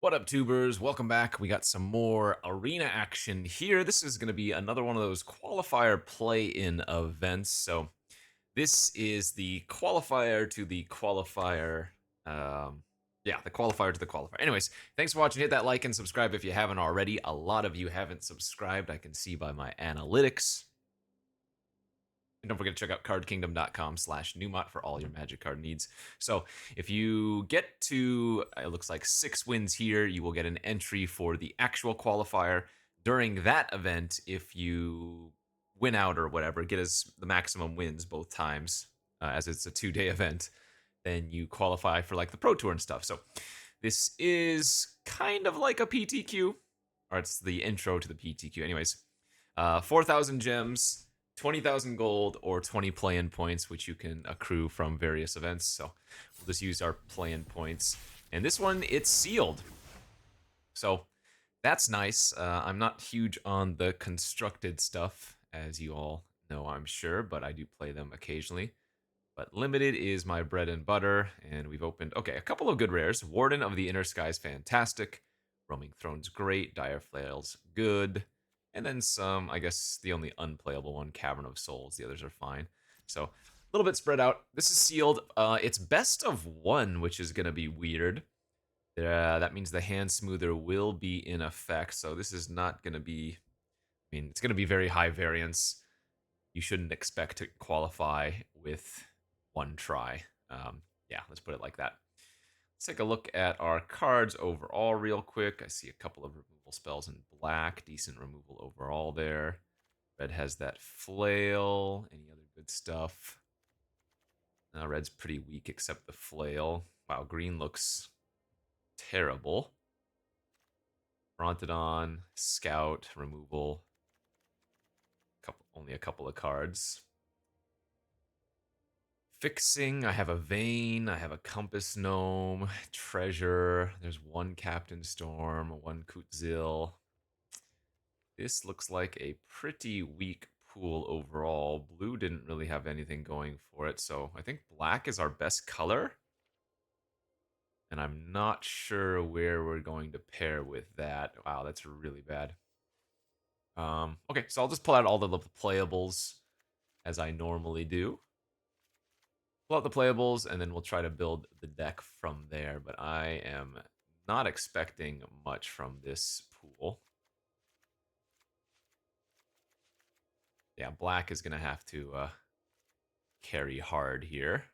What up, tubers? Welcome back. We got some more arena action here. This is going to be another one of those qualifier play-in events. So this is the qualifier to the qualifier. Yeah, the qualifier to the qualifier. Anyways, thanks for watching. Hit that like and subscribe if you haven't already. A lot of you haven't subscribed. I can see by my analytics. And don't forget to check out cardkingdom.com/Numot for all your magic card needs. So if you get to, it looks like 6 wins here, you will get an entry for the actual qualifier. During that event, if you win out or whatever, get us the maximum wins both times, as it's a 2-day event, then you qualify for like the Pro Tour and stuff. So this is kind of like a PTQ, or it's the intro to the PTQ. Anyways, 4,000 gems, 20,000 gold, or 20 play-in points, which you can accrue from various events. So we'll just use our play-in points. And this one, it's sealed. So that's nice. I'm not huge on the constructed stuff, as you all know, I'm sure, but I do play them occasionally. But limited is my bread and butter, and we've opened, okay, a couple of good rares. Warden of the Inner Skies, fantastic. Roaming Throne's great. Dire Flail's good. And then some, I guess the only unplayable one, Cavern of Souls. The others are fine. So a little bit spread out. This is sealed. It's best of one, which is going to be weird. That means the hand smoother will be in effect. So this is not going to be, I mean, it's going to be very high variance. You shouldn't expect to qualify with one try. Yeah, let's put it like that. Let's take a look at our cards overall real quick. I see a couple of removal spells in black. Decent removal overall there. Red has that flail. Any other good stuff? Red's pretty weak except the flail. Wow, green looks terrible. Brontodon, Scout, removal. Only a couple of cards. Fixing, I have a Vein, I have a Compass Gnome, Treasure, there's one Captain Storm, one Kutzil. This looks like a pretty weak pool overall. Blue didn't really have anything going for it, so I think black is our best color. And I'm not sure where we're going to pair with that. Wow, that's really bad. Okay, so I'll just pull out all the playables as I normally do. Pull out the playables, and then we'll try to build the deck from there. But I am not expecting much from this pool. Yeah, black is going to have to carry hard here.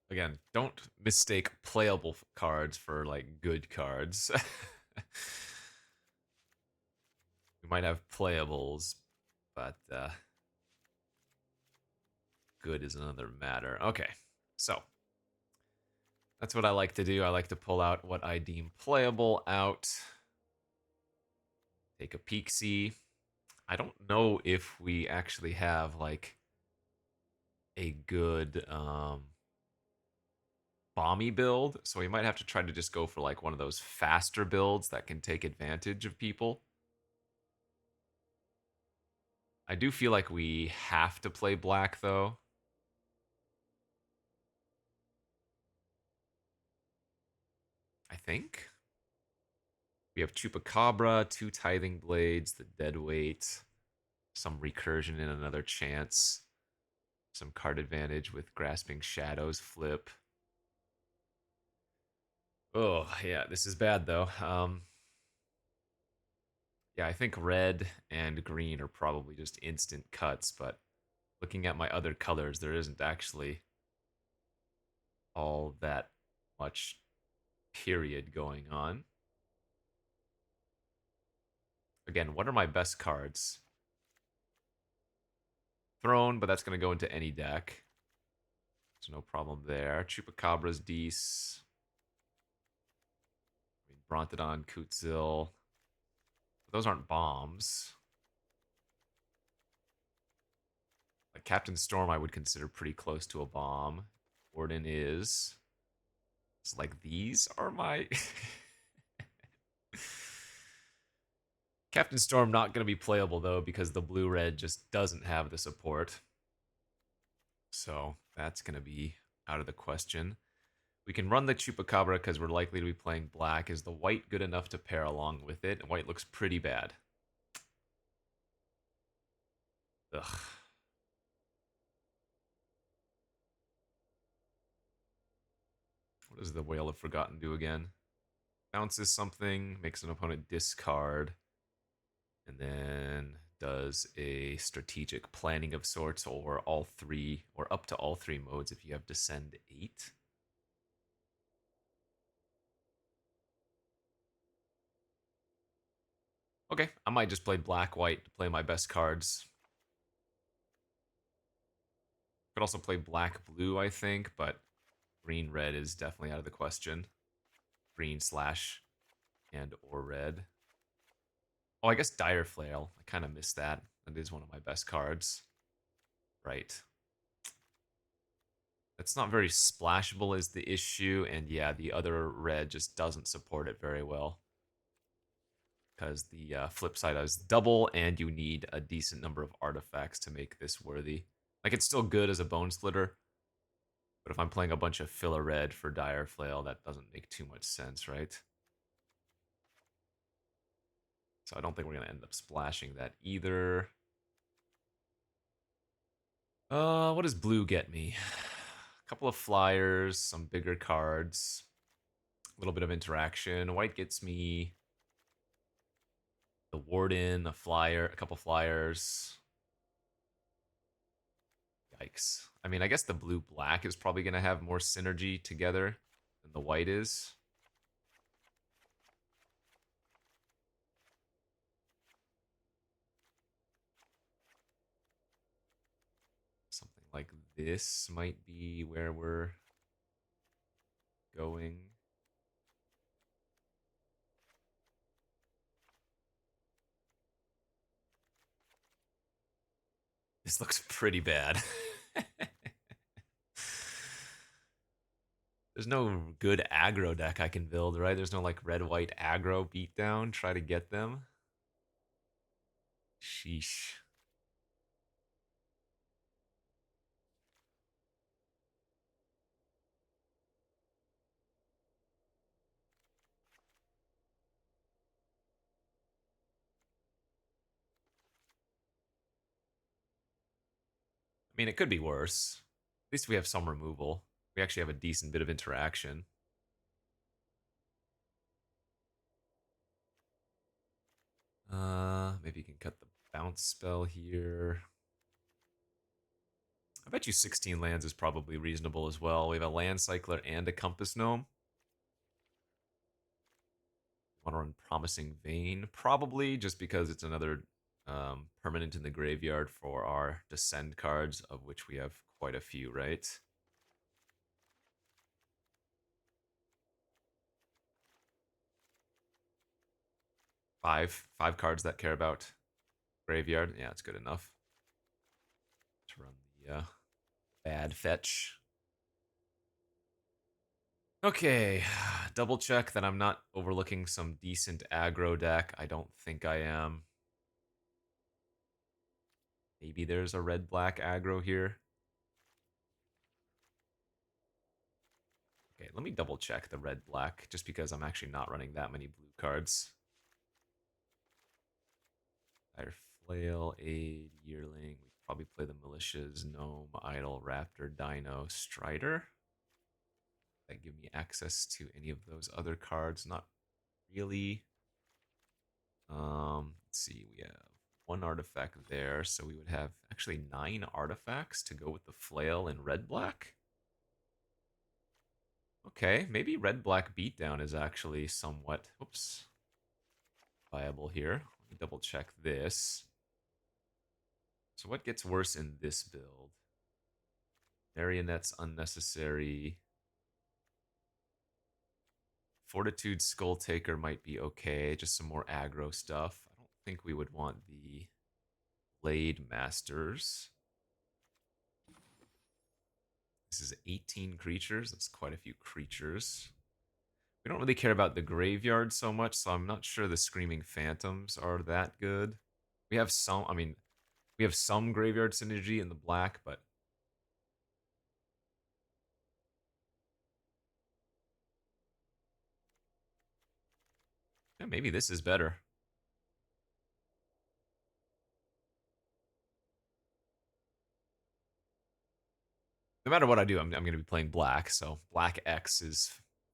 Again, don't mistake playable cards for, like, good cards. We might have playables, but good is another matter. Okay, so that's what I like to do. I like to pull out what I deem playable out. Take a peek, see. I don't know if we actually have, like, a good bomby build, so we might have to try to just go for, like, one of those faster builds that can take advantage of people. I do feel like we have to play black, though. I think. We have Chupacabra, 2 Tithing Blades, the Deadweight, some Recursion and another chance, some card advantage with Grasping Shadows, flip. Oh, yeah, this is bad, though. Yeah, I think red and green are probably just instant cuts, but looking at my other colors, there isn't actually all that much period going on. Again, what are my best cards? Throne, but that's going to go into any deck. There's no problem there. Chupacabra's Deece. I mean, Brontodon, Kutzil. Those aren't bombs. Like Captain Storm, I would consider pretty close to a bomb. Warden is. It's like these are my. Captain Storm not going to be playable though because the blue red just doesn't have the support. So that's going to be out of the question. We can run the Chupacabra because we're likely to be playing black. Is the white good enough to pair along with it? And white looks pretty bad. Ugh. What does the Whale of Forgotten do again? Bounces something, makes an opponent discard, and then does a strategic planning of sorts, or all three, or up to all three modes if you have Descend 8. Okay, I might just play black-white to play my best cards. Could also play black-blue, I think, but green-red is definitely out of the question. Green slash and or red. Oh, I guess Dire Flail. I kind of missed that. That is one of my best cards. Right. It's not very splashable is the issue, and yeah, the other red just doesn't support it very well. Because the flip side is double, and you need a decent number of artifacts to make this worthy. Like, it's still good as a Bone Splitter, but if I'm playing a bunch of filler red for Dire Flail, that doesn't make too much sense, right? So I don't think we're going to end up splashing that either. What does blue get me? A couple of flyers, some bigger cards, a little bit of interaction. White gets me the Warden, a flyer, a couple flyers. Yikes. I mean, I guess the blue-black is probably going to have more synergy together than the white is. Something like this might be where we're going. This looks pretty bad. There's no good aggro deck I can build, right? There's no like red-white aggro beatdown. Try to get them. Sheesh. I mean, it could be worse. At least we have some removal. We actually have a decent bit of interaction. Maybe you can cut the bounce spell here. I bet you 16 lands is probably reasonable as well. We have a land cycler and a compass gnome. Want to run Promising Vein? Probably, just because it's another permanent in the graveyard for our Descend cards, of which we have quite a few, right? Five cards that care about graveyard. Yeah, it's good enough to run the bad fetch. Okay, double check that I'm not overlooking some decent aggro deck. I don't think I am. Maybe there's a red-black aggro here. Okay, let me double check the red-black, just because I'm actually not running that many blue cards. Dire Flail, Aid, Yearling. We probably play the Militias, Gnome, Idol, Raptor, Dino, Strider. That give me access to any of those other cards. Not really. Let's see, we have one artifact there, so we would have actually 9 artifacts to go with the flail in red-black. Okay, maybe red-black beatdown is actually somewhat, oops, viable here. Let me double check this. So what gets worse in this build? Marionette's unnecessary. Fortitude Skull Taker might be okay, just some more aggro stuff. I don't think we would want the Blade Masters. This is 18 creatures. That's quite a few creatures. We don't really care about the graveyard so much, so I'm not sure the Screaming Phantoms are that good. We have some, I mean, we have some graveyard synergy in the black, but Yeah, maybe this is better. No matter what I do, I'm going to be playing black, so black X is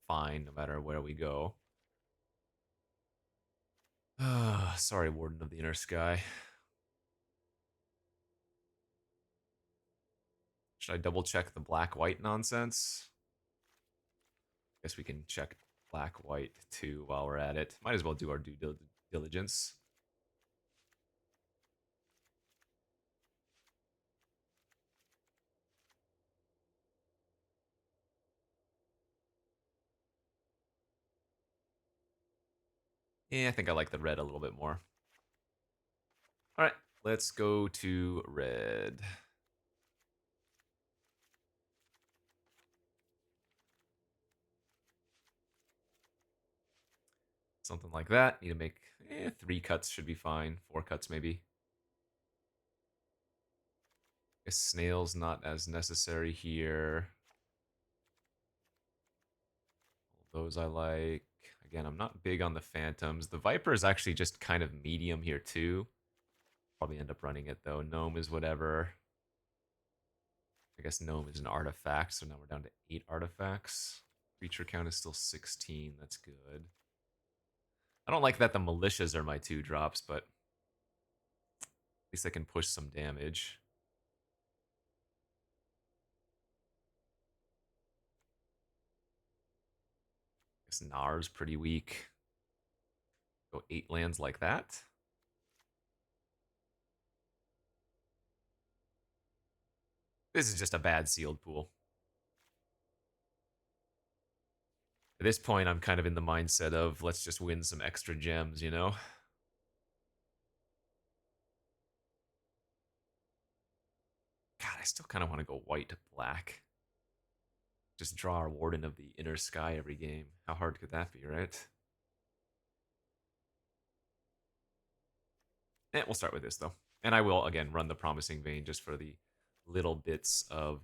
fine no matter where we go. Sorry, Warden of the Inner Sky. Should I double check the black-white nonsense? Guess we can check black-white too while we're at it. Might as well do our due diligence. Yeah, I think I like the red a little bit more. All right, let's go to red. Something like that. Need to make 3 cuts should be fine. 4 cuts maybe. Guess snail's not as necessary here. All those I like. Again, I'm not big on the phantoms. The viper is actually just kind of medium here too. Probably end up running it though. Gnome is whatever. I guess gnome is an artifact, so now we're down to 8 artifacts. Creature count is still 16. That's good. I don't like that the militias are my 2 drops, but at least I can push some damage. I guess Nar's pretty weak. Go 8 lands like that. This is just a bad sealed pool. At this point, I'm kind of in the mindset of let's just win some extra gems, you know? God, I still kind of want to go white to black. Just draw our Warden of the Inner Sky every game. How hard could that be, right? We'll start with this, though. And I will, again, run the Promising Vein just for the little bits of...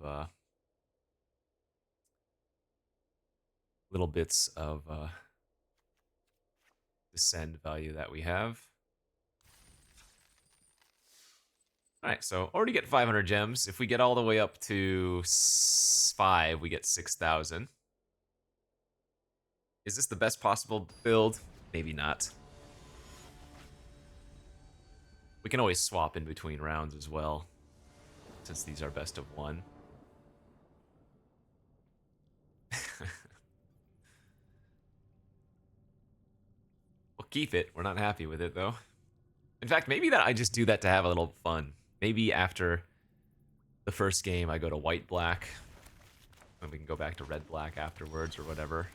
descend value that we have. Alright, so already get 500 gems. If we get all the way up to 5, we get 6,000. Is this the best possible build? Maybe not. We can always swap in between rounds as well, since these are best of 1. We'll keep it. We're not happy with it, though. In fact, maybe that I just do that to have a little fun. Maybe after the first game, I go to white-black, and we can go back to red-black afterwards or whatever.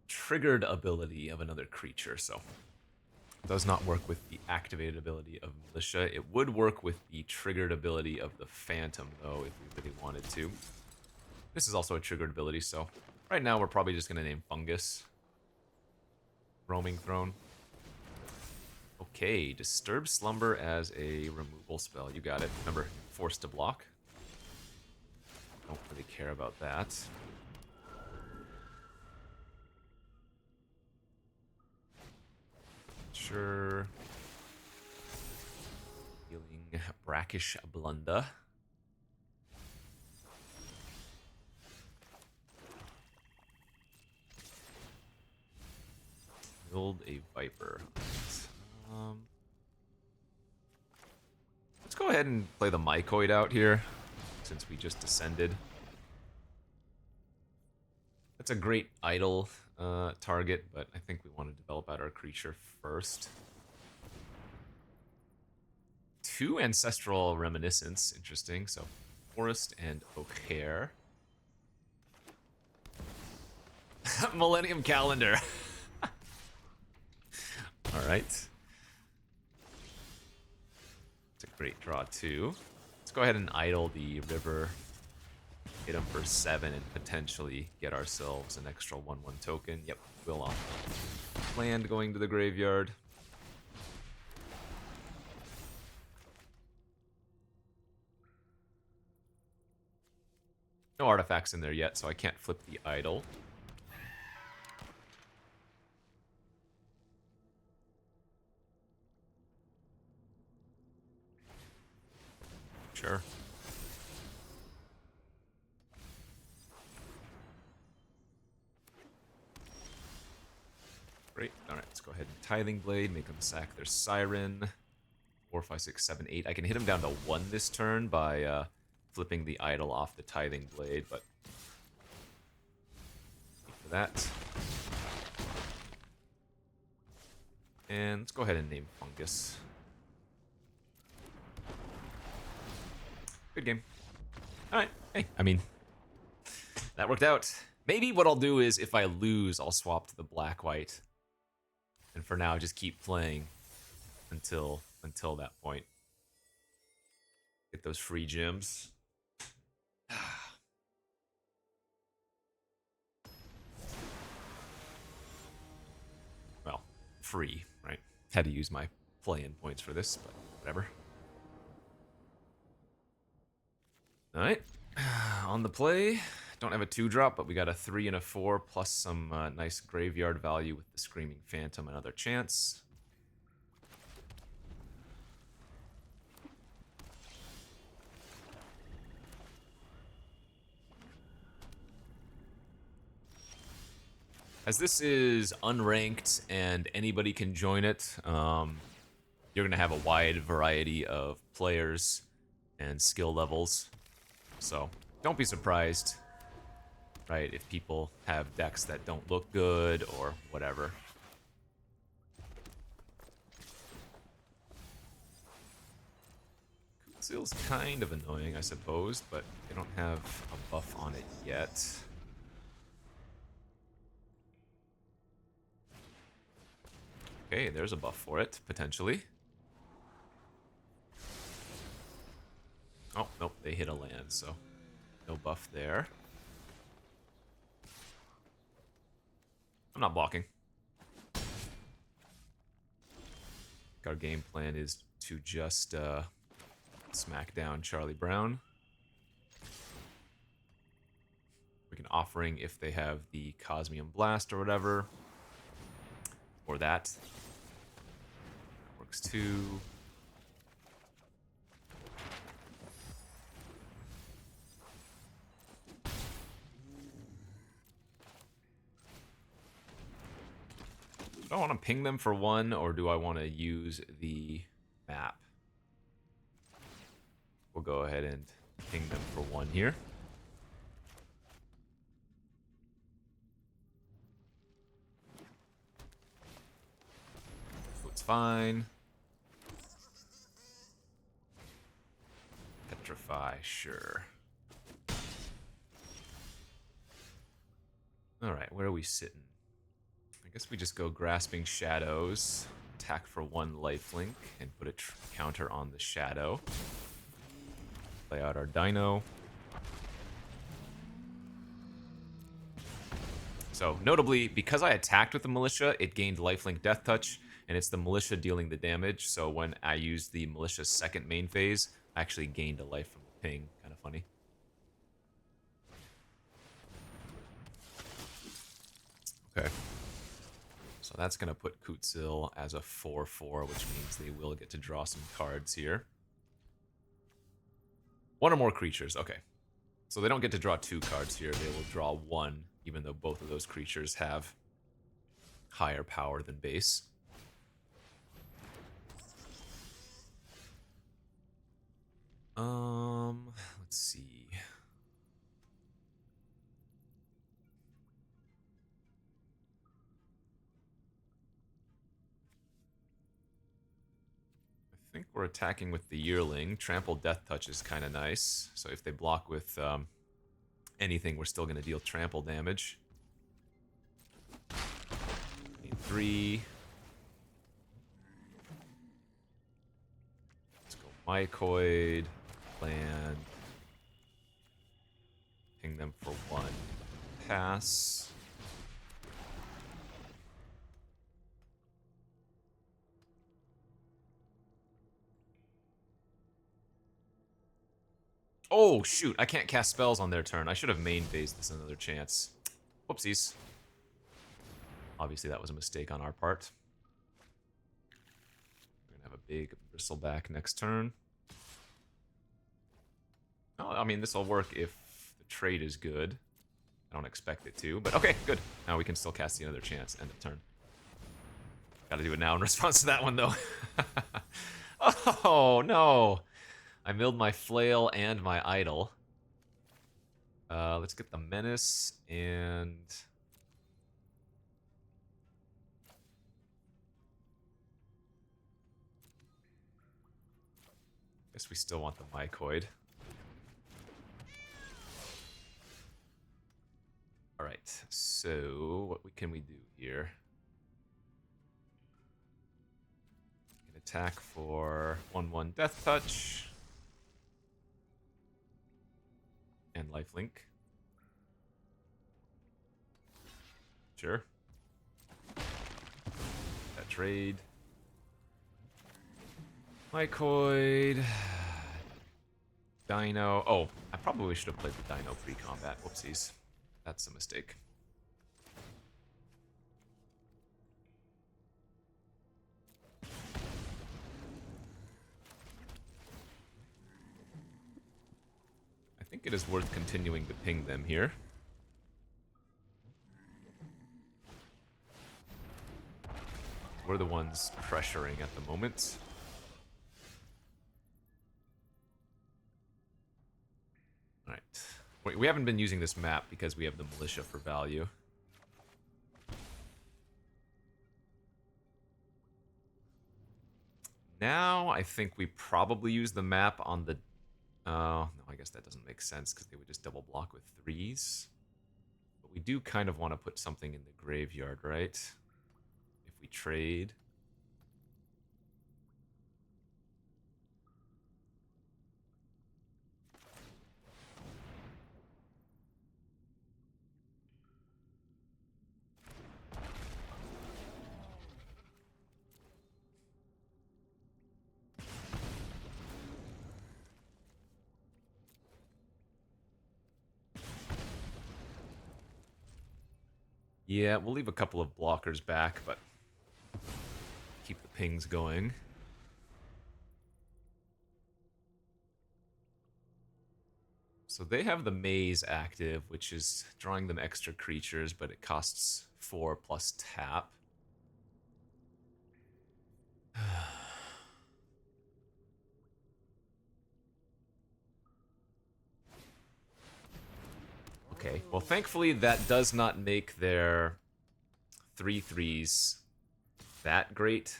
Triggered ability of another creature, so it does not work with the activated ability of Militia. It would work with the triggered ability of the Phantom, though, if we really wanted to. This is also a triggered ability, so right now we're probably just going to name Fungus. Roaming Throne. Okay, Disturb Slumber as a removal spell. You got it. Remember, forced to block. Don't really care about that. Sure. Healing Brackish Blunder. Build a Viper. Let's go ahead and play the Mycoid out here, since we just descended. That's a great idle target, but I think we want to develop out our creature first. 2 Ancestral Reminiscence, interesting. So, Forest and O'Hare. Millennium Calendar. Alright. It's a great draw, too. Let's go ahead and idle the river. Hit him for 7 and potentially get ourselves an extra 1/1 token. Yep, will off. Land going to the graveyard. No artifacts in there yet, so I can't flip the idol. Sure. Great. Alright, let's go ahead and Tithing Blade, make them sack their Siren. 4, 5, 6, 7, 8. I can hit him down to 1 this turn by flipping the idol off the Tithing Blade, but for that. And let's go ahead and name Fungus. Good game. Alright, hey, I mean, that worked out. Maybe what I'll do is, if I lose, I'll swap to the black-white. And for now, just keep playing until that point. Get those free gems. Well, free, right? Had to use my play-in points for this, but whatever. Alright, on the play. Don't have a 2-drop, but we got a 3 and a 4, plus some nice graveyard value with the Screaming Phantom, another chance. As this is unranked and anybody can join it, you're going to have a wide variety of players and skill levels. So don't be surprised, right, if people have decks that don't look good or whatever. Seal's kind of annoying, I suppose, but they don't have a buff on it yet. Okay, there's a buff for it, potentially. Oh, nope, they hit a land, so no buff there. I'm not blocking. Our game plan is to just smack down Charlie Brown. We can Offering if they have the Cosmium Blast or whatever. Or that. Works too. Do I want to ping them for 1, or do I want to use the map? We'll go ahead and ping them for 1 here. Looks fine. Petrify, sure. Alright, where are we sitting? I guess we just go Grasping Shadows, attack for 1 lifelink, and put a counter on the Shadow. Play out our Dino. So, notably, because I attacked with the Militia, it gained lifelink Death Touch, and it's the Militia dealing the damage, so when I used the Militia's second main phase, I actually gained a life from the ping. Kind of funny. Okay. So that's going to put Kutzil as a 4/4, which means they will get to draw some cards here. 1 or more creatures, okay. So they don't get to draw 2 cards here, they will draw 1, even though both of those creatures have higher power than base. Let's see. I think we're attacking with the Yearling. Trample Death Touch is kind of nice. So if they block with anything, we're still going to deal trample damage. Need 3. Let's go Mycoid. Land. Ping them for 1. Pass. Oh, shoot. I can't cast spells on their turn. I should have main phased this another chance. Whoopsies. Obviously, that was a mistake on our part. We're going to have a big bristleback next turn. Oh, I mean, this will work if the trade is good. I don't expect it to, but okay, good. Now we can still cast the other chance. End of turn. Gotta do it now in response to that one, though. Oh, no. I milled my flail and my idol. Let's get the menace and... guess we still want the mycoid. Alright, so what can we do here? We can attack for 1/1 Death Touch. And lifelink. Sure. That trade. Mycoid. Dino. Oh, I probably should have played the Dino pre-combat. Whoopsies. That's a mistake. I think it is worth continuing to ping them here. We're the ones pressuring at the moment. Alright. Wait, we haven't been using this map because we have the militia for value. Now, I think we probably use the map on the... no, I guess that doesn't make sense because they would just double block with 3s. But we do kind of want to put something in the graveyard, right? If we trade... yeah, we'll leave a couple of blockers back, but keep the pings going. So they have the maze active, which is drawing them extra creatures, but it costs 4 plus tap. Okay, well thankfully that does not make their 3/3s that great.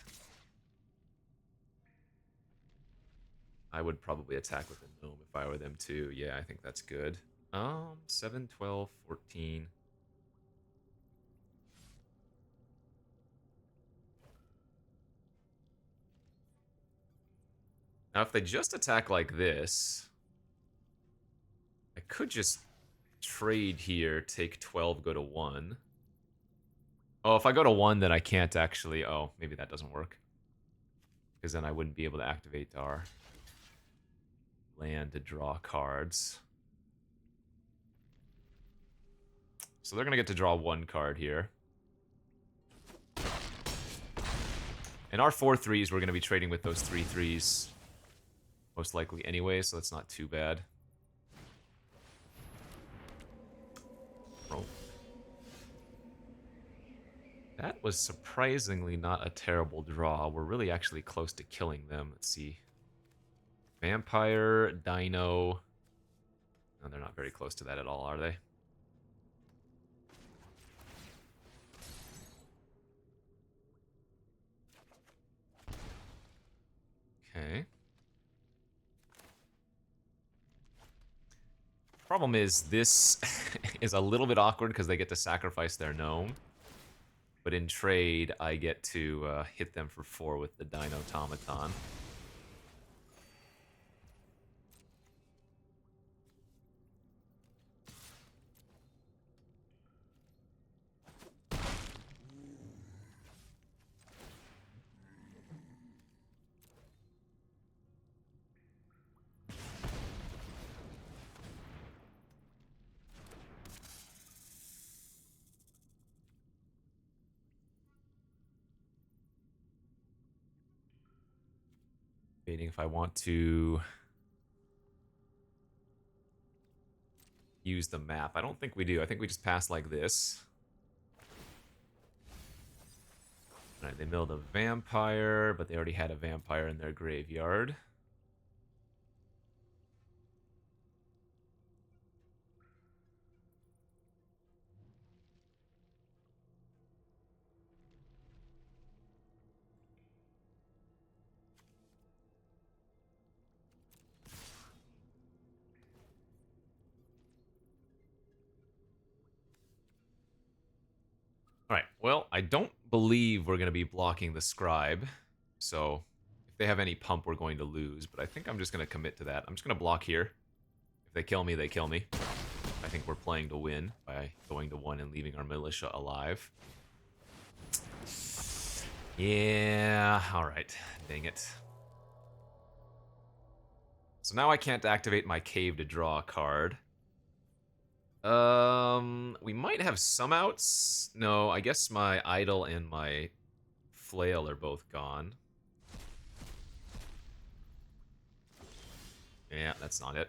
I would probably attack with a gnome if I were them too. Yeah, I think that's good. 7, 12, 14. Now if they just attack like this, I could just trade here, take 12, go to 1. Oh, if I go to 1, then I can't actually... oh, maybe that doesn't work. Because then I wouldn't be able to activate our land to draw cards. So they're going to get to draw 1 card here. And our 4/3s, we're going to be trading with those 3/3s most likely anyway, so that's not too bad. Roll. That was surprisingly not a terrible draw. We're really actually close to killing them. Let's see. Vampire, Dino. No, they're not very close to that at all, are they? Okay. Problem is, this is a little bit awkward because they get to sacrifice their gnome. But in trade, I get to hit them for 4 with the Dino Automaton. Debating if I want to use the map. I don't think we do. I think we just pass like this. Alright, they milled a vampire, but they already had a vampire in their graveyard. Alright, well, I don't believe we're going to be blocking the scribe, so if they have any pump, we're going to lose, but I think I'm just going to commit to that. I'm just going to block here. If they kill me, they kill me. I think we're playing to win by going to 1 and leaving our militia alive. Yeah, alright. Dang it. So now I can't activate my cave to draw a card. We might have some outs. No, I guess my idol and my flail are both gone. Yeah, that's not it.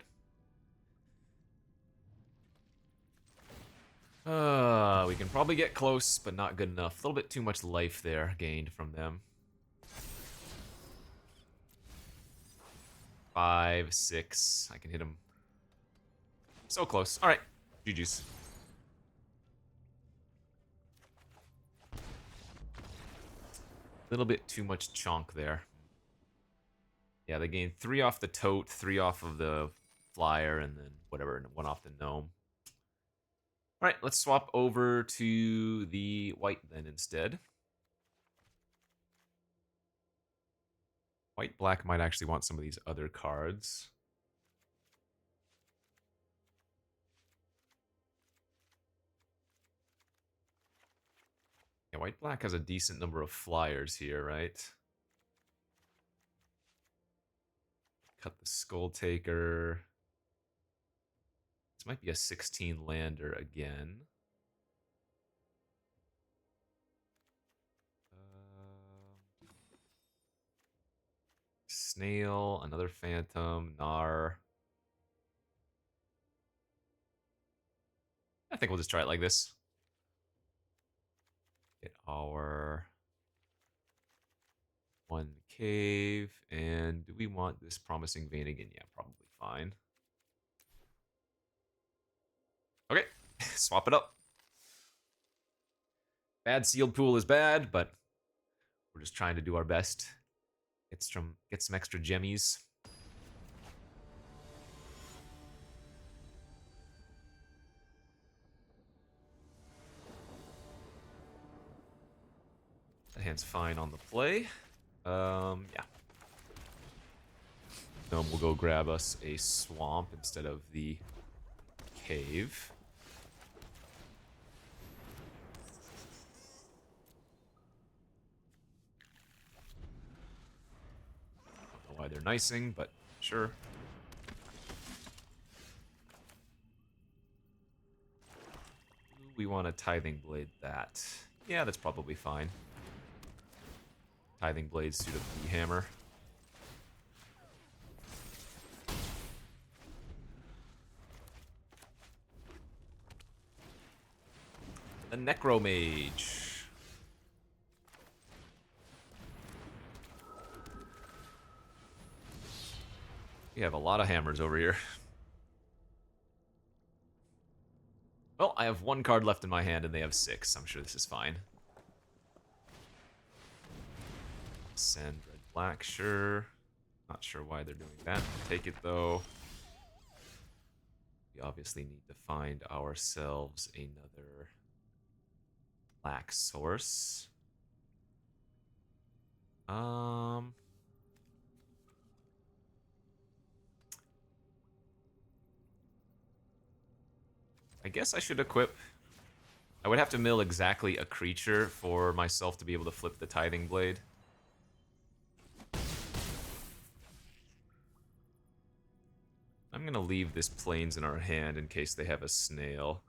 We can probably get close, but not good enough. A little bit too much life there gained from them. 5, 6. I can hit him. So close. All right. GG's. Little bit too much chonk there. Yeah, they gained 3 off the tote, 3 off of the flyer, and then whatever, and 1 off the gnome. All right, let's swap over to the white then instead. White-black might actually want some of these other cards. Yeah, white-black has a decent number of flyers here, right? Cut the Skull Taker. This might be a 16 lander again. Snail, another Phantom, Gnar. I think we'll just try it like this. Get our 1 cave, and do we want this Promising Vein again? Yeah, probably fine. Okay, swap it up. Bad sealed pool is bad, but we're just trying to do our best. Get some extra gemmies. That hand's fine on the play. Yeah. Gnome will go grab us a swamp instead of the cave. Don't know why they're nicing, but sure. We want a Tithing Blade that. Yeah, that's probably fine. Tithing Blade suit up the hammer. The Necromage. We have a lot of hammers over here. Well, I have 1 card left in my hand and they have 6. I'm sure this is fine. Send red black, sure. Not sure why they're doing that. Take it though. We obviously need to find ourselves another black source. I guess I should equip. I would have to mill exactly a creature for myself to be able to flip the Tithing Blade. I'm gonna leave this Plains in our hand in case they have a snail.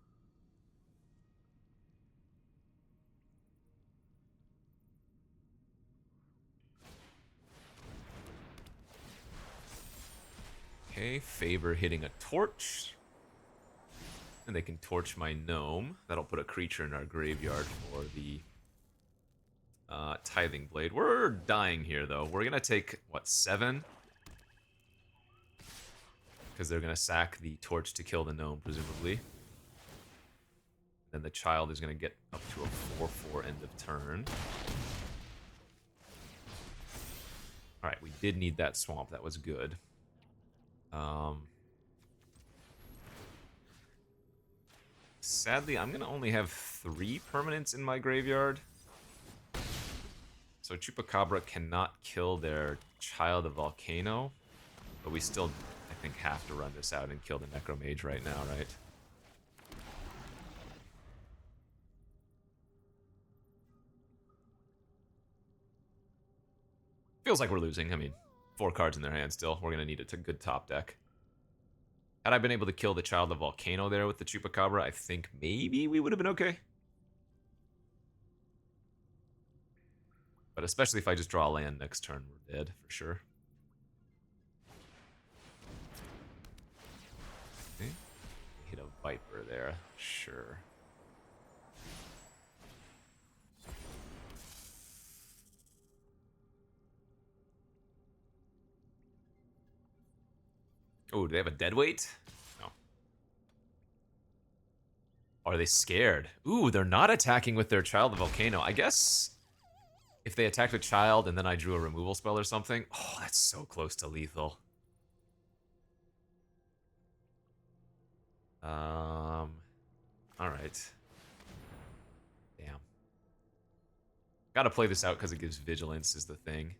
Okay, favor hitting a torch. And they can torch my gnome. That'll put a creature in our graveyard for the Tithing Blade. We're dying here, though. We're going to take, what, 7? Because they're going to sack the torch to kill the gnome, presumably. Then the child is going to get up to a 4/4 end of turn. Alright, we did need that swamp. That was good. Sadly, I'm going to only have 3 permanents in my graveyard. So Chupacabra cannot kill their Child of Volcano. But we still, I think, have to run this out and kill the Necromage right now, right? Feels like we're losing. I mean, 4 cards in their hand still. We're going to need a good top deck. Had I been able to kill the Child of Volcano there with the Chupacabra, I think maybe we would have been okay. But especially if I just draw a land next turn, we're dead for sure. Okay. Hit a Viper there, sure. Oh, do they have a deadweight? No. Are they scared? Ooh, they're not attacking with their Child of Volcano. I guess if they attacked a child and then I drew a removal spell or something. Oh, that's so close to lethal. Alright. Damn. Gotta play this out because it gives vigilance is the thing.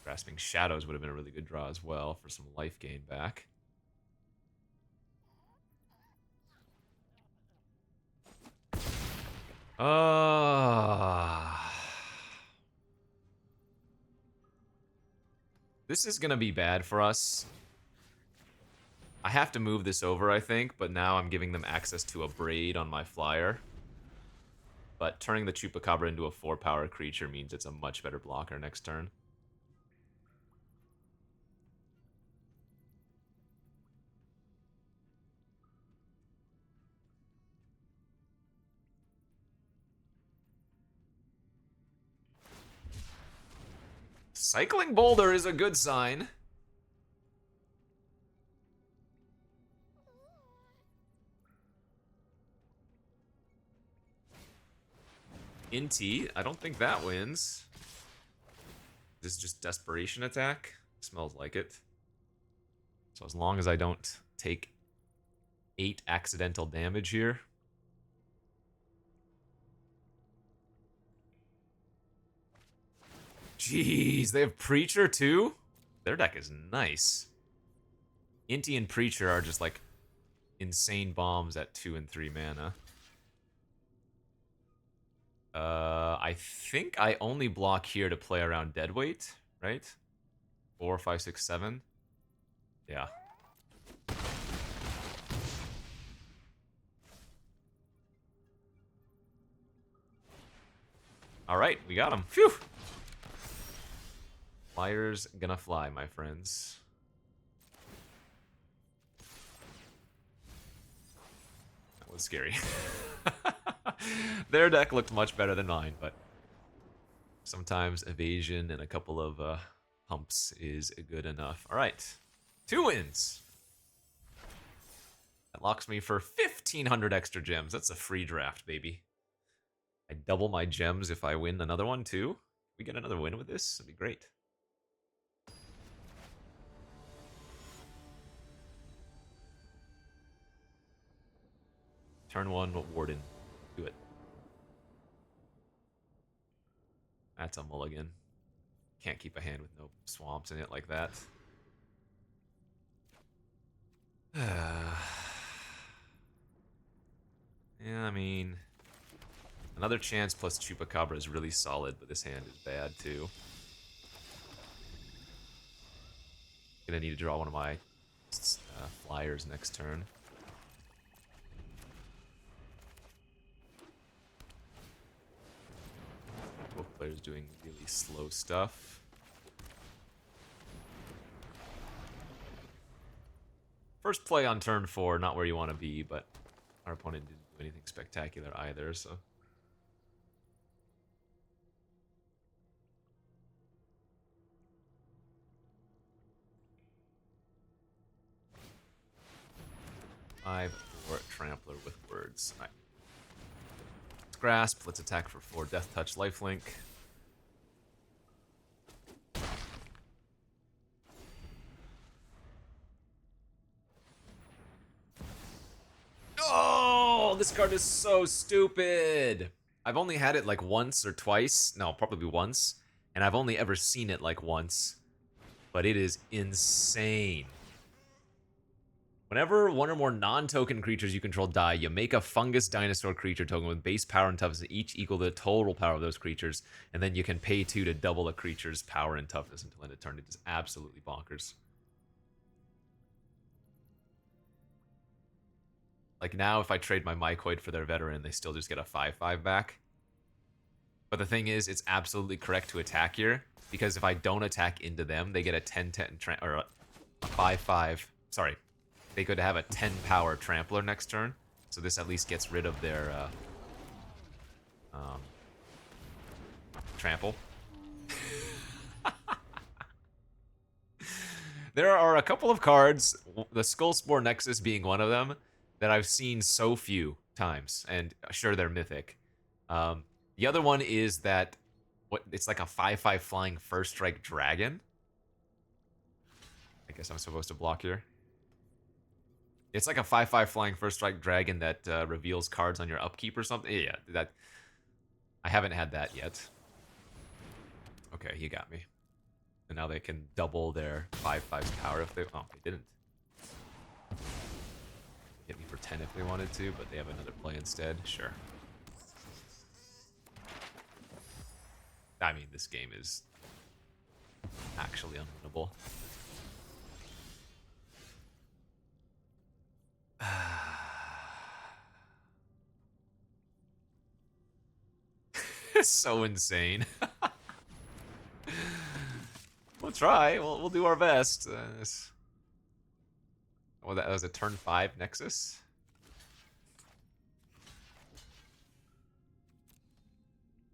Grasping Shadows would have been a really good draw as well for some life gain back. This is gonna be bad for us. I have to move this over, I think, but now I'm giving them access to a Braid on my flyer. But turning the Chupacabra into a 4-power creature means it's a much better blocker next turn. Cycling Boulder is a good sign. Inti, I don't think that wins. This is just Desperation Attack. Smells like it. So as long as I don't take 8 accidental damage here. Jeez, they have Preacher too? Their deck is nice. Inti and Preacher are just like insane bombs at 2 and 3 mana. I think I only block here to play around Deadweight, right? 4, 5, 6, 7. Yeah. Alright, we got him. Phew! Flyer's gonna fly, my friends. That was scary. Their deck looked much better than mine, but sometimes evasion and a couple of humps is good enough. Alright, 2 wins! That locks me for 1,500 extra gems. That's a free draft, baby. I double my gems if I win another one, too. We get another win with this? That'd be great. Turn 1, Warden. Do it. That's a mulligan. Can't keep a hand with no swamps in it like that. Yeah, I mean... Another chance plus Chupacabra is really solid, but this hand is bad, too. Gonna need to draw one of my flyers next turn. player's doing really slow stuff. First play on turn 4, not where you want to be, but our opponent didn't do anything spectacular either, so... 5 for Trampler with words. All right. Let's grasp. Let's attack for 4 Death Touch Lifelink. Oh, this card is so stupid. I've only had it like once or twice. No, probably once. And I've only ever seen it like once. But it is insane. Whenever one or more non-token creatures you control die, you make a fungus dinosaur creature token with base power and toughness each equal to the total power of those creatures, and then you can pay 2 to double a creature's power and toughness until end of turn. It is absolutely bonkers. Like now, if I trade my Mycoid for their veteran, they still just get a 5/5 back. But the thing is, it's absolutely correct to attack here, because if I don't attack into them, they get a 10/10 or a 5/5. Sorry. They could have a 10 power Trampler next turn, so this at least gets rid of their trample. There are a couple of cards, the Skullspore Nexus being one of them, that I've seen so few times, and sure, they're mythic. The other one is that it's like a 5/5 flying first strike dragon. I guess I'm supposed to block here. It's like a 5/5 flying first strike dragon that reveals cards on your upkeep or something. Yeah, that I haven't had that yet. Okay, you got me. And now they can double their 5/5's power if they... Oh, they didn't. Hit me for 10 if they wanted to, but they have another play instead. Sure. I mean, this game is actually unwinnable. It's so insane. We'll try. We'll do our best. Oh, that was a turn 5 Nexus.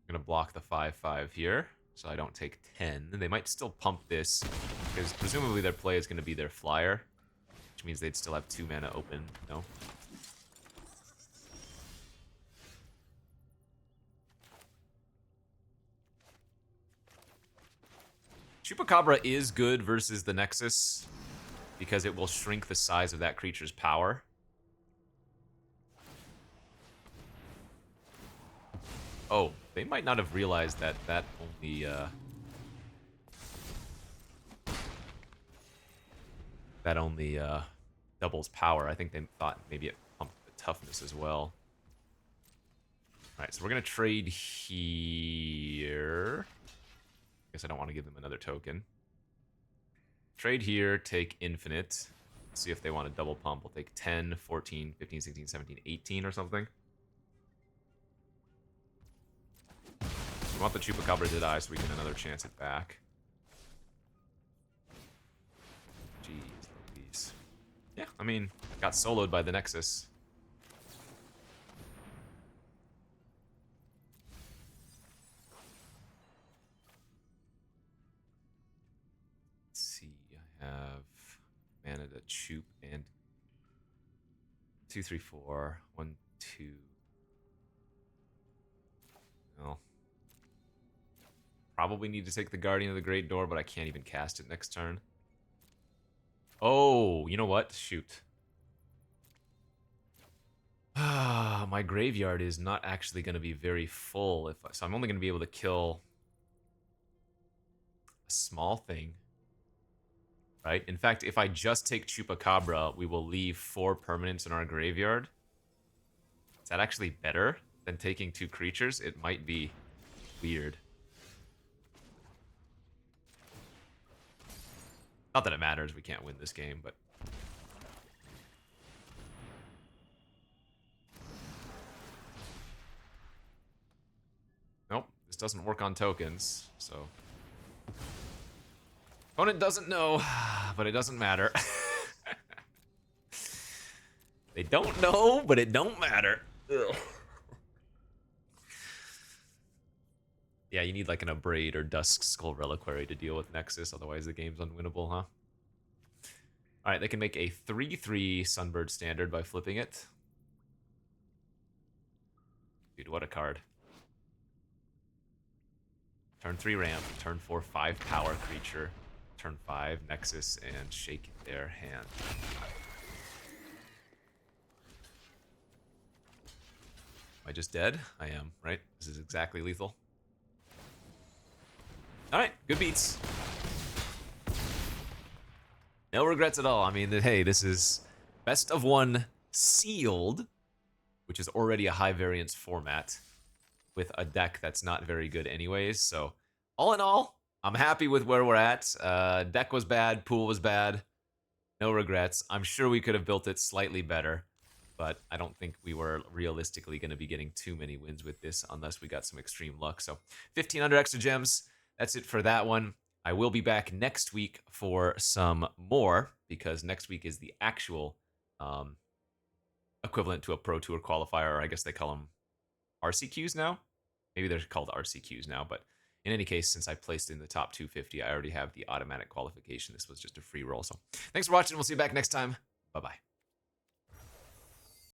I'm gonna block the 5/5 here, so I don't take 10. They might still pump this, because presumably their play is gonna be their flyer, which means they'd still have 2 mana open. No. Chupacabra is good versus the Nexus, because it will shrink the size of that creature's power. Oh, they might not have realized that that only, doubles power. I think they thought maybe it pumped the toughness as well. Alright, so we're going to trade here. Guess I don't want to give them another token. Trade here, take infinite. See if they want to double pump. We'll take 10, 14, 15, 16, 17, 18 or something. We want the Chupacabra to die so we get another chance at back. Jeez Louise. Yeah, I mean, got soloed by the Nexus. Have mana to Chup and 2, 3, 4, 1, 2. Well, probably need to take the Guardian of the Great Door, but I can't even cast it next turn. Oh, you know what? Shoot. My graveyard is not actually going to be very full, so I'm only going to be able to kill a small thing. Right? In fact, if I just take Chupacabra, we will leave 4 permanents in our graveyard. Is that actually better than taking 2 creatures? It might be weird. Not that it matters, we can't win this game, but... Nope, this doesn't work on tokens, so... Opponent doesn't know, but it doesn't matter. They don't know, but it don't matter. Ugh. Yeah, you need like an Abrade or Dusk Skull Reliquary to deal with Nexus, otherwise the game's unwinnable, huh? Alright, they can make a 3/3 Sunbird Standard by flipping it. Dude, what a card. Turn 3 ramp, turn 4 5 power creature, turn 5 Nexus, and shake their hand. Am I just dead? I am, right? This is exactly lethal. Alright, good beats. No regrets at all. I mean, hey, this is best of 1 sealed, which is already a high variance format with a deck that's not very good anyways. So all in all, I'm happy with where we're at. Deck was bad, pool was bad. No regrets. I'm sure we could have built it slightly better, but I don't think we were realistically going to be getting too many wins with this unless we got some extreme luck. So 1,500 extra gems. That's it for that one. I will be back next week for some more, because next week is the actual equivalent to a Pro Tour qualifier, or I guess they call them RCQs now. Maybe they're called RCQs now, but in any case, since I placed in the top 250, I already have the automatic qualification. This was just a free roll. So thanks for watching. We'll see you back next time. Bye-bye.